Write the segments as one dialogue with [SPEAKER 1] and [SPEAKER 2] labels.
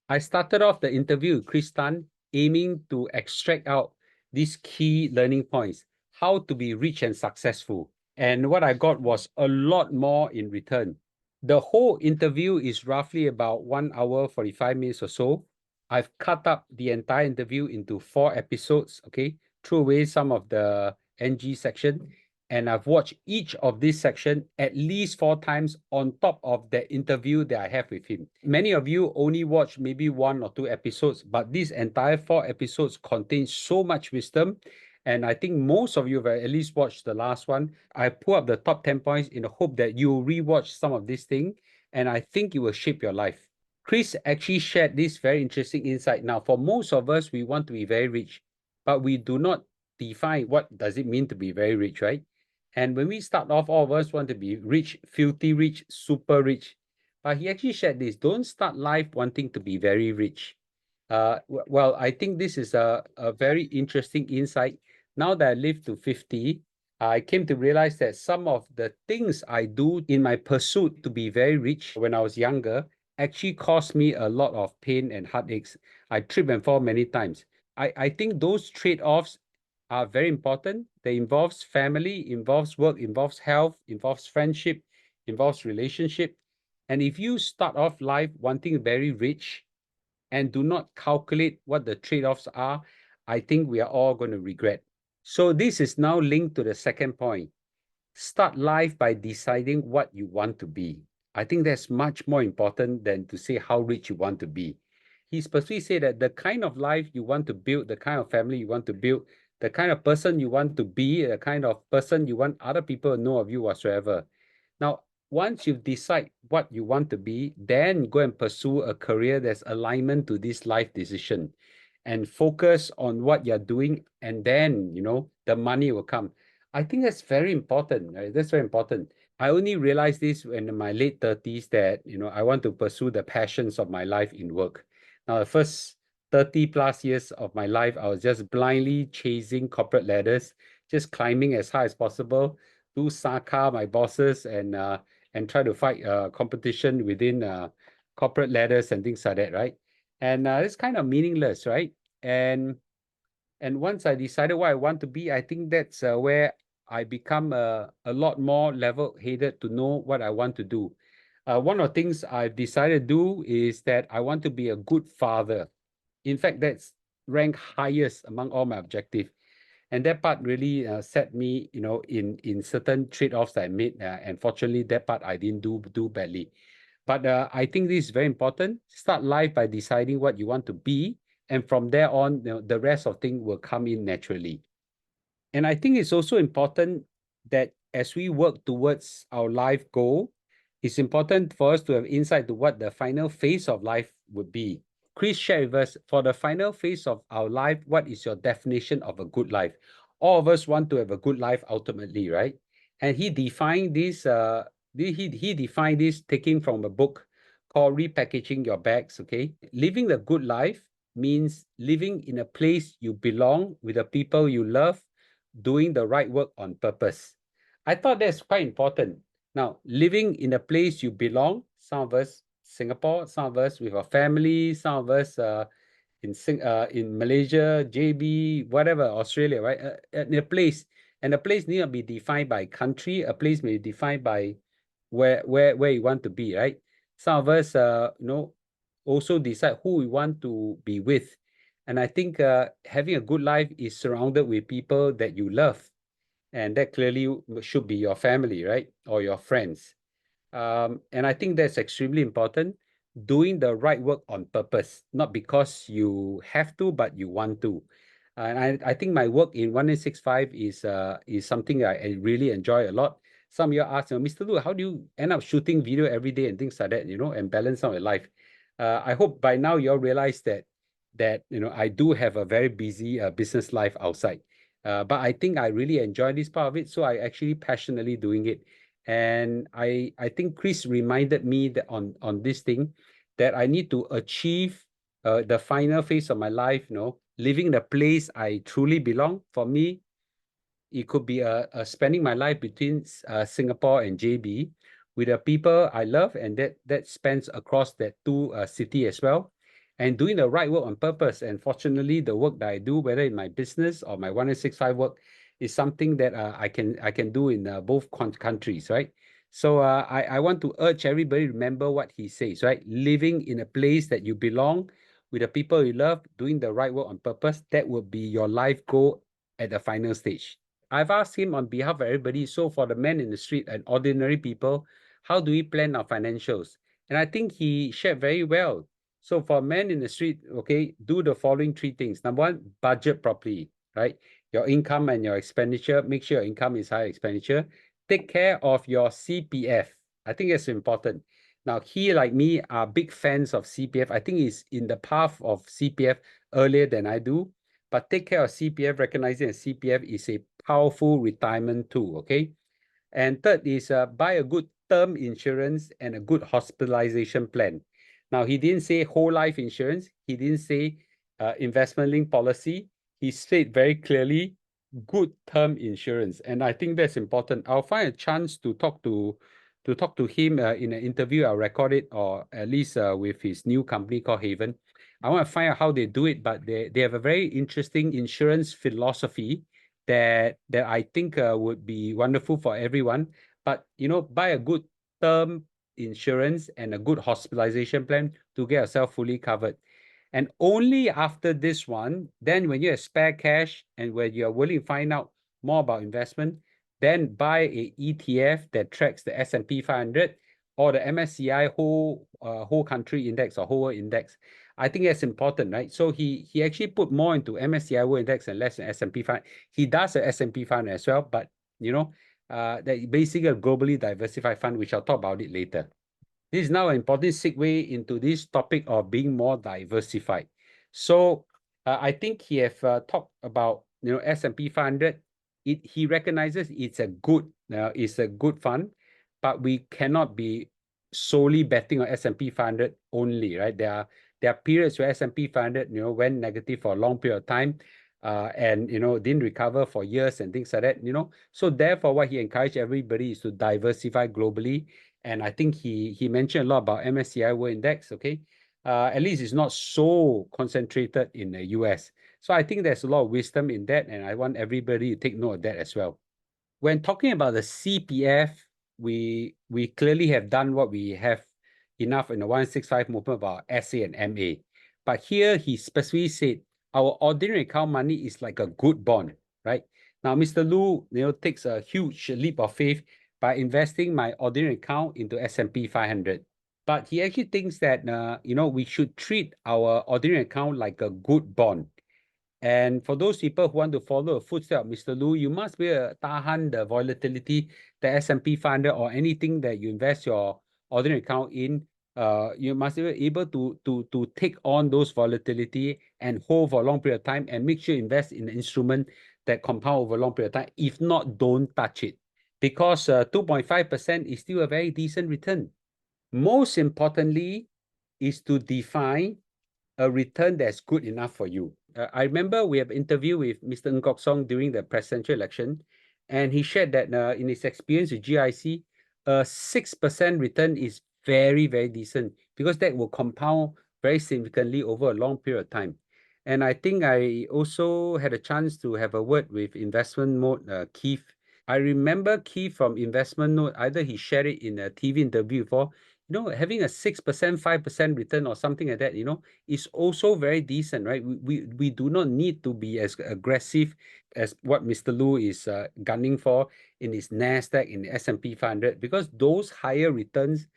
[SPEAKER 1] I started off the interview with Chris Tan, aiming to extract out these key learning points, how to be rich and successful. And what I got was a lot more in return. The whole interview is roughly about 1 hour, 45 minutes or so. I've cut up the entire interview into 4 episodes, okay? Threw away some of the NG section, and I've watched each of this section at least 4 times on top of the interview that I have with him. Many of you only watch maybe 1 or 2 episodes, but this entire 4 episodes contain so much wisdom. And I think most of you have at least watched the last one. I pull up the top 10 points in the hope that you rewatch some of this thing, and I think it will shape your life. Chris actually shared this very interesting insight. Now, for most of us, we want to be very rich, but we do not define what does it mean to be very rich, right? And when we start off, all of us want to be rich, filthy rich, super rich. But he actually shared this, don't start life wanting to be very rich. Well, I think this is a very interesting insight. Now that I live to 50, I came to realize that some of the things I do in my pursuit to be very rich when I was younger actually caused me a lot of pain and heartaches. I trip and fall many times. I think those trade-offs are very important. They involves family, involves work, involves health, involves friendship, involves relationship. And if you start off life wanting very rich and do not calculate what the trade-offs are, I think we are all going to regret. So this is now linked to the second point. Start life by deciding what you want to be. I think that's much more important than to say how rich you want to be. He specifically said that the kind of life you want to build, the kind of family you want to build, the kind of person you want to be, the kind of person you want other people to know of you whatsoever. Now, once you decide what you want to be, then go and pursue a career that's alignment to this life decision and focus on what you're doing, and then, the money will come. I think that's very important, right? That's very important. I only realized this when in my late 30s that, I want to pursue the passions of my life in work. Now, the first 30 plus years of my life, I was just blindly chasing corporate ladders, just climbing as high as possible, do Saka my bosses, and try to fight competition within corporate ladders and things like that, right? And it's kind of meaningless, right? And once I decided what I want to be, I think that's where I become a lot more level-headed to know what I want to do. One of the things I've decided to do is that I want to be a good father. In fact, that's ranked highest among all my objectives. And that part really set me, in certain trade-offs that I made. And fortunately, that part I didn't do badly. But I think this is very important. Start life by deciding what you want to be, and from there on, the rest of things will come in naturally. And I think it's also important that as we work towards our life goal, it's important for us to have insight to what the final phase of life would be. Chris shared with us, for the final phase of our life, what is your definition of a good life? All of us want to have a good life ultimately, right? And he defined this, he defined this taking from a book called Repackaging Your Bags, okay? Living a good life means living in a place you belong with the people you love, doing the right work on purpose. I thought that's quite important. Now, living in a place you belong, some of us Singapore, some of us with our family, some of us in Malaysia, JB, whatever, Australia, right? In a place, and a place need not be defined by country. A place may be defined by where you want to be, right? Some of us, also decide who we want to be with. And I think having a good life is surrounded with people that you love. And that clearly should be your family, right? Or your friends. And I think that's extremely important. Doing the right work on purpose, not because you have to, but you want to. And I think my work in 1965 is something I really enjoy a lot. Some of you ask, Mr. Lu, how do you end up shooting video every day and things like that, and balance out your life? I hope by now you all realize that I do have a very busy business life outside. But I think I really enjoy this part of it, so I actually passionately doing it. And I think Chris reminded me that on this thing that I need to achieve the final phase of my life, living the place I truly belong. For me, it could be spending my life between Singapore and JB with the people I love, and that spans across that two city as well. and doing the right work on purpose. And fortunately, the work that I do, whether in my business or my 1865 work, is something that I can do in both countries, right? So I want to urge everybody remember what he says, right? Living in a place that you belong with the people you love, doing the right work on purpose, that will be your life goal at the final stage. I've asked him on behalf of everybody, so for the men in the street and ordinary people, how do we plan our financials? And I think he shared very well. So for men in the street, okay, do the following three things. Number one, budget properly, right? Your income and your expenditure, make sure your income is high expenditure. Take care of your CPF. I think it's important. Now, he, like me, are big fans of CPF. I think he's in the path of CPF earlier than I do. But take care of CPF, recognizing that CPF is a powerful retirement tool, okay? And third is buy a good term insurance and a good hospitalization plan. Now, he didn't say whole life insurance. He didn't say investment link policy. He said very clearly good term insurance. And I think that's important. I'll find a chance to talk to him in an interview. I'll record it, or at least with his new company called Haven. I want to find out how they do it, but they have a very interesting insurance philosophy that I think would be wonderful for everyone. But buy a good term insurance and a good hospitalization plan to get yourself fully covered. And only after this one, then when you have spare cash and when you're willing to find out more about investment, then buy a ETF that tracks the S&P 500 or the MSCI whole country index or whole world index. I think that's important, right? So he actually put more into MSCI World Index and less in S&P 500. He does a S&P 500 as well, but that basically a globally diversified fund, which I'll talk about it later. This is now an important segue into this topic of being more diversified. So I think he have talked about S&P 500. He recognizes it's a good fund, but we cannot be solely betting on S&P 500 only, right? There are periods where S&P 500 went negative for a long period of time, and didn't recover for years and things like that. So therefore, what he encouraged everybody is to diversify globally. And I think he mentioned a lot about MSCI World Index, okay? At least it's not so concentrated in the US. So I think there's a lot of wisdom in that, and I want everybody to take note of that as well. When talking about the CPF, we clearly have done what we have enough in the 165 movement about SA and MA. But here he specifically said our ordinary account money is like a good bond, right? Now, Mr. Lu, takes a huge leap of faith by investing my ordinary account into S&P 500. But he actually thinks that we should treat our ordinary account like a good bond. And for those people who want to follow a footstep of Mr. Lu, you must be able to tahan the volatility, the S&P 500 or anything that you invest your ordinary account in. You must be able to take on those volatility and hold for a long period of time, and make sure you invest in an instrument that compound over a long period of time. If not, don't touch it, because 2.5% is still a very decent return. Most importantly is to define a return that's good enough for you. I remember we have interviewed with Mr. Ng Kok Song during the presidential election, and he shared that in his experience with GIC, a 6% return is very, very decent, because that will compound very significantly over a long period of time. And I think I also had a chance to have a word with Investment Mode, Keith. I remember Keith from Investment Note, either he shared it in a TV interview before, having a 6%, 5% return or something like that, is also very decent, right? We do not need to be as aggressive as what Mr. Lu is gunning for in his NASDAQ, in the S&P 500, because those higher returns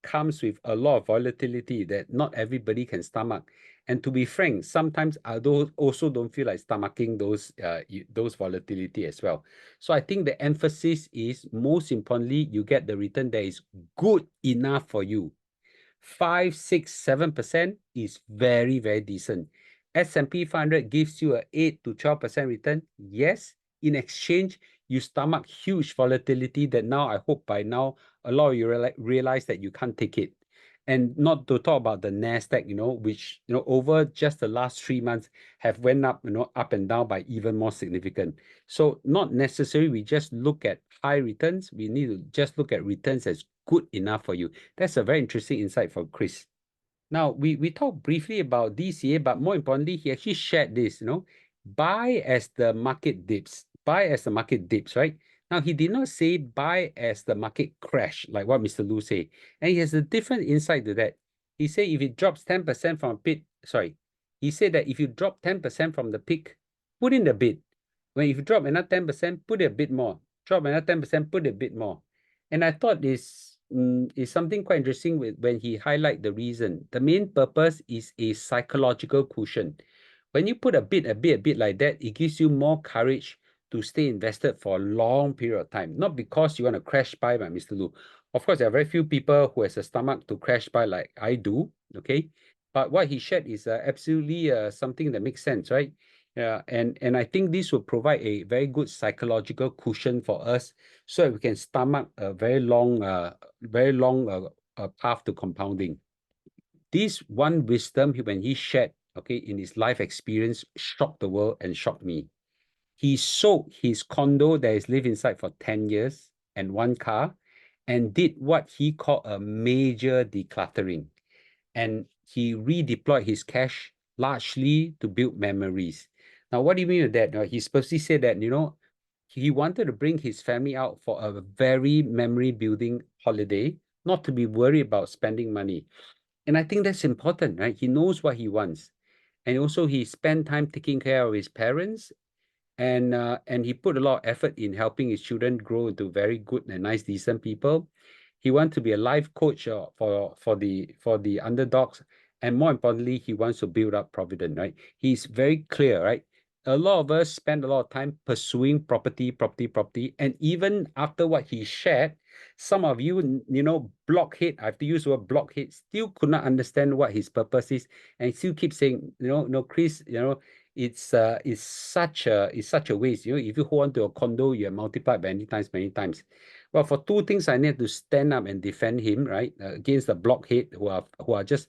[SPEAKER 1] comes with a lot of volatility that not everybody can stomach. And to be frank, sometimes I also don't feel like stomaching those volatility as well. So I think the emphasis is, most importantly, you get the return that is good enough for you. 5, 6, 7% is very, very decent. S&P 500 gives you a 8 to 12% return. Yes, in exchange, you stomach huge volatility that now I hope by now a lot of you realize that you can't take it. And not to talk about the NASDAQ, which, over just the last 3 months have went up, up and down by even more significant. So not necessarily we just look at high returns. We need to just look at returns as good enough for you. That's a very interesting insight from Chris. Now, we talked briefly about DCA, but more importantly, he actually shared this, buy as the market dips. Buy as the market dips, right? Now, he did not say buy as the market crash, like what Mr. Lu said. And he has a different insight to that. He said if it drops 10% from a peak, sorry, he said that if you drop 10% from the peak, put in the bid. When if you drop another 10%, put a bit more. Drop another 10%, put a bit more. And I thought this is something quite interesting when he highlight the reason. The main purpose is a psychological cushion. When you put a bit like that, it gives you more courage to stay invested for a long period of time. Not because you want to crash buy, by Mr. Lu. Of course, there are very few people who has a stomach to crash buy like I do, okay? But what he shared is absolutely something that makes sense, right? Yeah, and I think this will provide a very good psychological cushion for us so that we can stomach a very long path to compounding. This one wisdom, when he shared, okay, in his life experience, shocked the world and shocked me. He sold his condo that he's lived inside for 10 years and one car and did what he called a major decluttering. And he redeployed his cash largely to build memories. Now, what do you mean with that? He specifically said that, he wanted to bring his family out for a very memory building holiday, not to be worried about spending money. And I think that's important, right? He knows what he wants. And also he spent time taking care of his parents and he put a lot of effort in helping his children grow into very good and nice, decent people. He wants to be a life coach for the underdogs, and more importantly, he wants to build up Provident. Right? He's very clear. Right? A lot of us spend a lot of time pursuing property, and even after what he shared, some of you, blockhead. I have to use the word blockhead. Still could not understand what his purpose is, and still keep saying, no, Chris, it's such a waste. If you hold on to a condo, you have multiplied many times, many times. Well, for two things, I need to stand up and defend him, right, against the blockhead who are just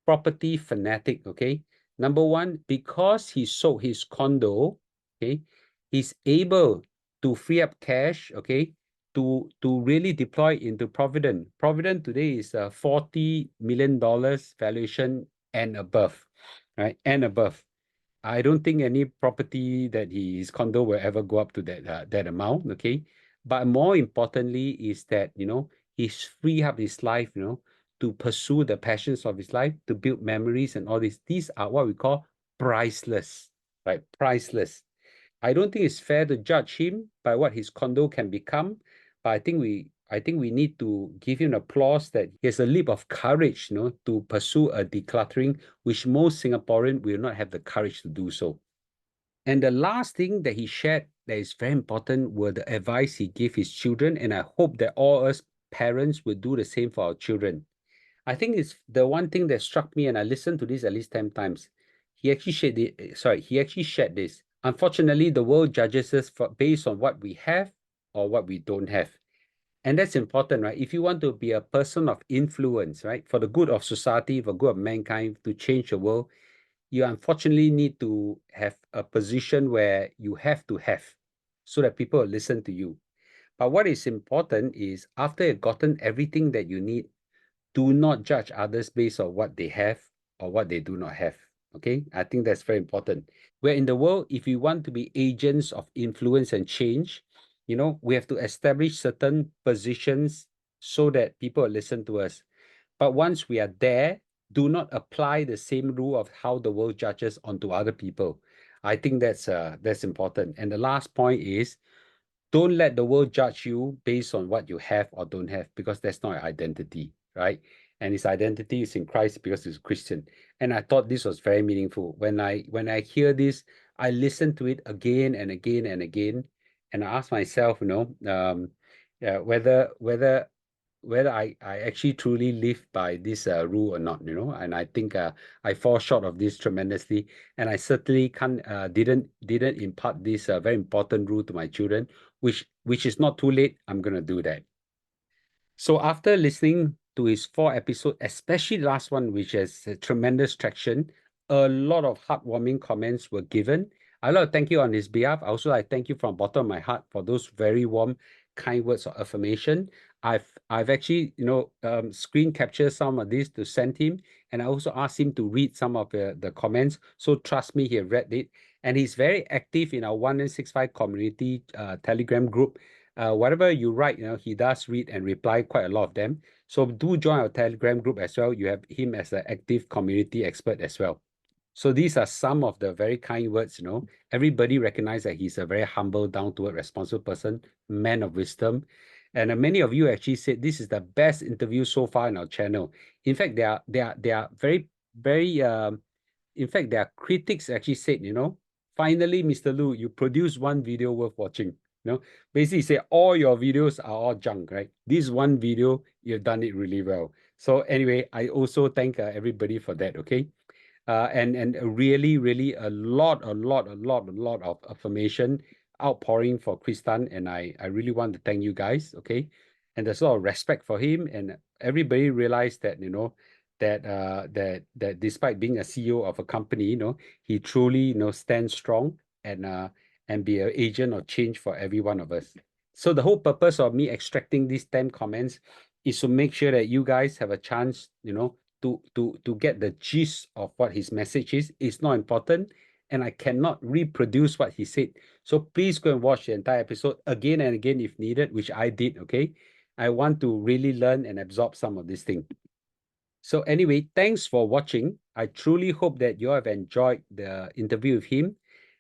[SPEAKER 1] property fanatic. Okay, number one, because he sold his condo, okay, he's able to free up cash, okay, to really deploy into Provident. Provident today is a $40 million valuation and above, right? And above. I don't think any property that his condo will ever go up to that amount, okay? But more importantly is that, he's free up his life, to pursue the passions of his life, to build memories and all this. These are what we call priceless, right? Priceless. I don't think it's fair to judge him by what his condo can become, but I think we need to give him applause that he has a leap of courage, to pursue a decluttering, which most Singaporean will not have the courage to do so. And the last thing that he shared that is very important were the advice he gave his children, and I hope that all us parents will do the same for our children. I think it's the one thing that struck me, and I listened to this at least 10 times. He actually shared this. Unfortunately, the world judges us based on what we have or what we don't have. And that's important, right? If you want to be a person of influence, right, for the good of society, for the good of mankind, to change the world, you unfortunately need to have a position where you have to have so that people will listen to you. But what is important is after you've gotten everything that you need, do not judge others based on what they have or what they do not have. Okay, I think that's very important. Where in the world, if we want to be agents of influence and change, we have to establish certain positions so that people listen to us. But once we are there, do not apply the same rule of how the world judges onto other people. I think that's important. And the last point is don't let the world judge you based on what you have or don't have, because that's not your identity, right? And his identity is in Christ because he's Christian. And I thought this was very meaningful. When I hear this, I listen to it again and again and again, and I ask myself, yeah, whether I actually truly live by this rule or not, and I think I fall short of this tremendously, and I certainly didn't impart this very important rule to my children, which is not too late. I'm gonna do that. So after listening to his 4 episodes, especially the last one, which has tremendous traction, a lot of heartwarming comments were given. I would like to thank you on his behalf. Also, I thank you from the bottom of my heart for those very warm, kind words of affirmation. I've actually, screen captured some of this to send him, and I also asked him to read some of the comments. So trust me, he read it, and he's very active in our 1965 community Telegram group. Whatever you write, he does read and reply quite a lot of them. So do join our Telegram group as well. You have him as an active community expert as well. So these are some of the very kind words, Everybody recognizes that he's a very humble, down-to-earth, responsible person, man of wisdom. And many of you actually said this is the best interview so far in our channel. In fact, they are very, very, in fact, their critics actually said, finally, Mr. Lu, you produce one video worth watching. Basically say all your videos are all junk, right? This one video, you've done it really well. So anyway, I also thank everybody for that, okay? And really a lot of affirmation outpouring for Kristan, and I really want to thank you guys, okay? And there's a lot of respect for him, and everybody realized that that despite being a CEO of a company, he truly stands strong and be an agent of change for every one of us. So the whole purpose of me extracting these 10 comments is to make sure that you guys have a chance, to get the gist of what his message is. It's not important, and I cannot reproduce what he said. So please go and watch the entire episode again and again if needed, which I did, okay? I want to really learn and absorb some of this thing. So anyway, thanks for watching. I truly hope that you have enjoyed the interview with him.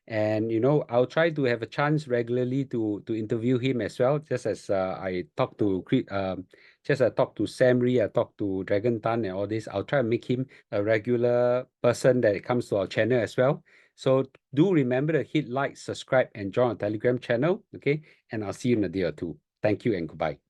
[SPEAKER 1] And I'll try to have a chance regularly to interview him as well. Just as I talk to Sam Ree, I talk to Dragon Tan and all this. I'll try to make him a regular person that comes to our channel as well. So do remember to hit like, subscribe, and join our Telegram channel. Okay, and I'll see you in a day or two. Thank you and goodbye.